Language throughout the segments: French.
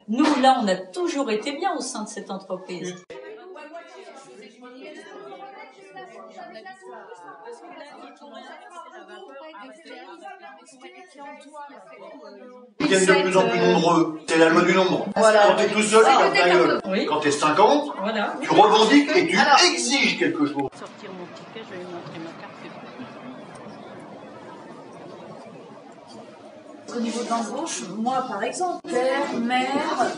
Nous, là, on a toujours été bien au sein de cette entreprise. Ils deviennent de plus en plus nombreux. C'est la loi du nombre. Voilà. Quand t'es tout seul, tu fermes ta gueule. Oui. Quand t'es 50, Voilà. tu revendiques et tu exiges quelque chose. Sortir mon ticket, je vais lui montrer ma carte. Au niveau de l'embauche, moi par exemple, père, mère,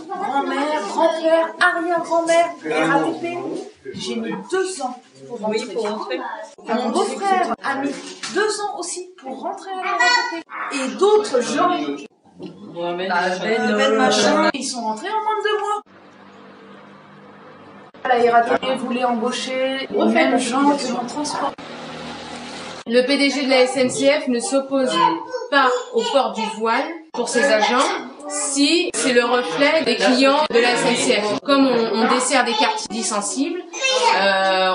grand-mère, grand-père, arrière-grand-mère, RATP, j'ai mis 2 ans pour rentrer. Oui, pour rentrer. Mon beau-frère a mis 2 ans aussi pour rentrer à la RATP. Et d'autres gens, Ben machin, ils sont rentrés en moins de 2 mois. La RATP voulait embaucher les mêmes gens que mon transport. Le PDG de la SNCF ne s'oppose pas au port du voile pour ses agents si c'est le reflet des clients de la SNCF. Comme on dessert des quartiers dits sensibles,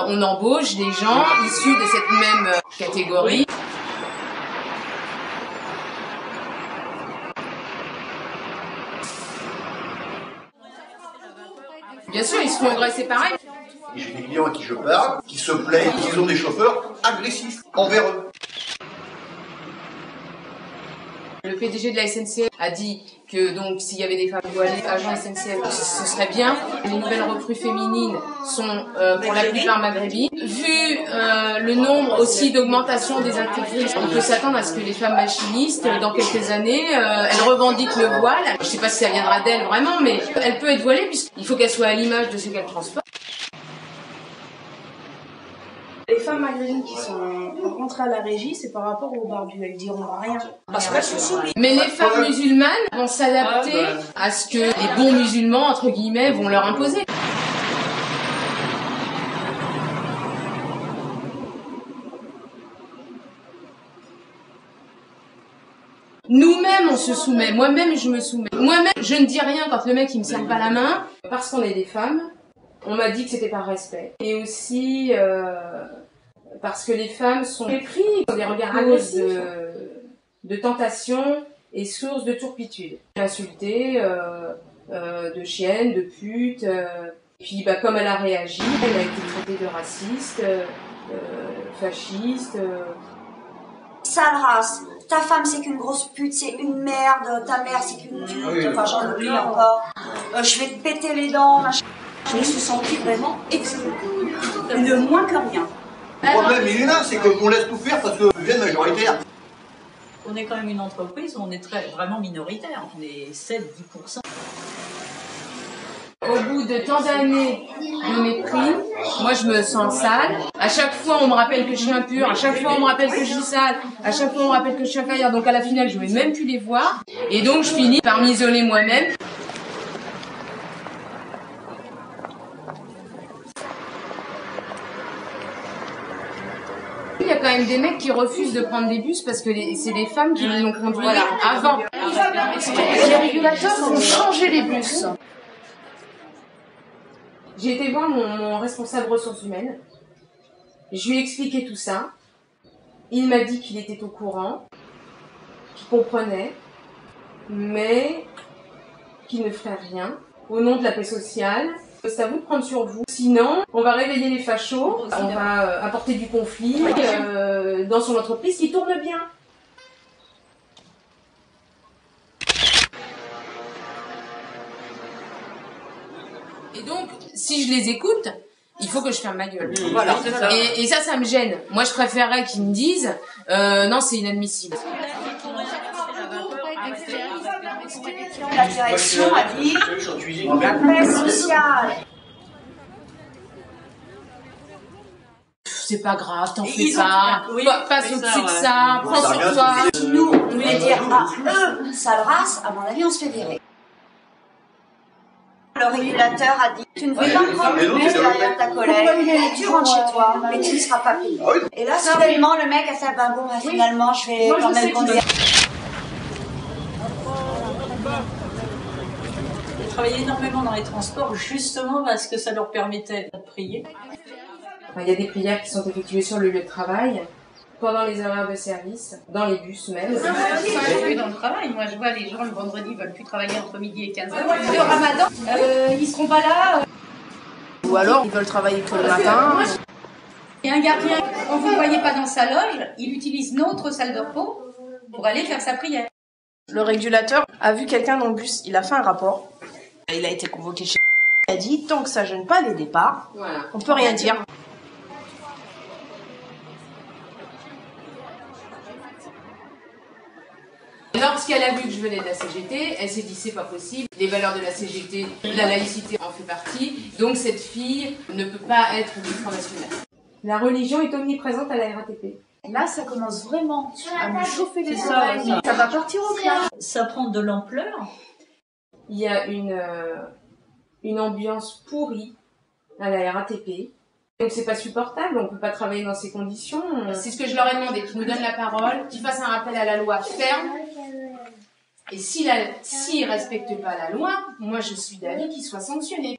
on embauche des gens issus de cette même catégorie. Bien sûr, ils se font engraisser pareil. J'ai des clients à qui je parle, qui se plaignent, qu'ils ont des chauffeurs agressifs envers eux. Le PDG de la SNCF a dit que donc s'il y avait des femmes voilées, agents SNCF, ce serait bien. Les nouvelles recrues féminines sont pour la plupart maghrébines. Vu le nombre aussi d'augmentation des intégristes, on peut s'attendre à ce que les femmes machinistes, dans quelques années, elles revendiquent le voile. Je ne sais pas si ça viendra d'elles vraiment, mais elle peut être voilée puisqu'il faut qu'elle soit à l'image de ce qu'elle transporte. Les femmes maghrébines qui sont rentrées à la régie, c'est par rapport aux barbus. Elles diront rien. Parce qu'elles sont soumises. Mais les femmes musulmanes vont s'adapter à ce que les bons musulmans, entre guillemets, vont leur imposer. Nous-mêmes, on se soumet. Moi-même, je me soumets. Moi-même, je ne dis rien quand le mec, il me serre pas la main. Parce qu'on est des femmes, on m'a dit que c'était par respect. Et aussi, parce que les femmes sont prises des regards agressifs de tentation et source de turpitude. Insultée, de chienne, de pute. Puis, comme elle a réagi, elle a été traitée de raciste, fasciste. Sale race. Ta femme c'est qu'une grosse pute, c'est une merde. Ta mère c'est qu'une pute. Enfin, j'en oublie encore. Je vais te péter les dents. Machin. Je me suis sentie vraiment exclue. Le moins que rien. Le problème, il est là, c'est qu'on laisse tout faire parce que vous êtes majoritaire. On est quand même une entreprise où on est vraiment minoritaire. On est 7-10%. Au bout de tant d'années de mépris, moi je me sens sale. À chaque fois on me rappelle que je suis impure, à chaque fois on me rappelle que je suis sale, à chaque fois on me rappelle que je suis inférieure. Donc à la finale je vais même plus les voir. Et donc je finis par m'isoler moi-même. Il y a quand même des mecs qui refusent de prendre des bus parce que c'est des femmes qui l'ont conduit avant. Les régulateurs ont changé les bus. J'ai été voir mon responsable ressources humaines. Je lui ai expliqué tout ça. Il m'a dit qu'il était au courant, qu'il comprenait, mais qu'il ne ferait rien au nom de la paix sociale. C'est à vous de prendre sur vous. Sinon, on va réveiller les fachos, on va apporter du conflit dans son entreprise qui tourne bien. Et donc, si je les écoute, il faut que je ferme ma gueule. Voilà. Et ça me gêne. Moi, je préférerais qu'ils me disent non, c'est inadmissible. La direction a dit la paix sociale. C'est pas grave, t'en fais pas. Passe au-dessus de ça, prends sur toi. Nous, on devait dire à eux, sale race, à mon avis, on se fait virer. Le régulateur a dit tu ne veux pas prendre le bus derrière ta collègue, tu rentres chez toi et tu ne seras pas payé. Et là, soudainement, le mec a fait ben bon, finalement, je vais quand même conduire. Ils travaillaient énormément dans les transports justement parce que ça leur permettait de prier. Il y a des prières qui sont effectuées sur le lieu de travail. pendant les horaires de service, dans les bus même. Plus dans le travail. Moi, je vois les gens le vendredi veulent plus travailler entre midi et 15h. Le ramadan, ils seront pas là. Ou alors, ils veulent travailler que le matin. Et un gardien, quand vous ne voyez pas dans sa loge, il utilise notre salle de repos pour aller faire sa prière. Le régulateur a vu quelqu'un dans le bus, il a fait un rapport. Il a été convoqué chez il a dit, tant que ça gêne pas les départs, Voilà. on peut rien dire. Lorsqu'elle a vu que je venais de la CGT, elle s'est dit c'est pas possible. Les valeurs de la CGT, la laïcité en fait partie. Donc cette fille ne peut pas être du Front National. La religion est omniprésente à la RATP. Là, ça commence vraiment à me chauffer les C'est oreilles. ça. Ça va partir au clair. Ça prend de l'ampleur. Il y a une ambiance pourrie à la RATP. Donc c'est pas supportable, on peut pas travailler dans ces conditions. C'est ce que je leur ai demandé, qu'ils nous donnent la parole, qu'ils fassent un rappel à la loi ferme. Et s'ils respectent pas la loi, moi je suis d'avis qu'ils soient sanctionnés.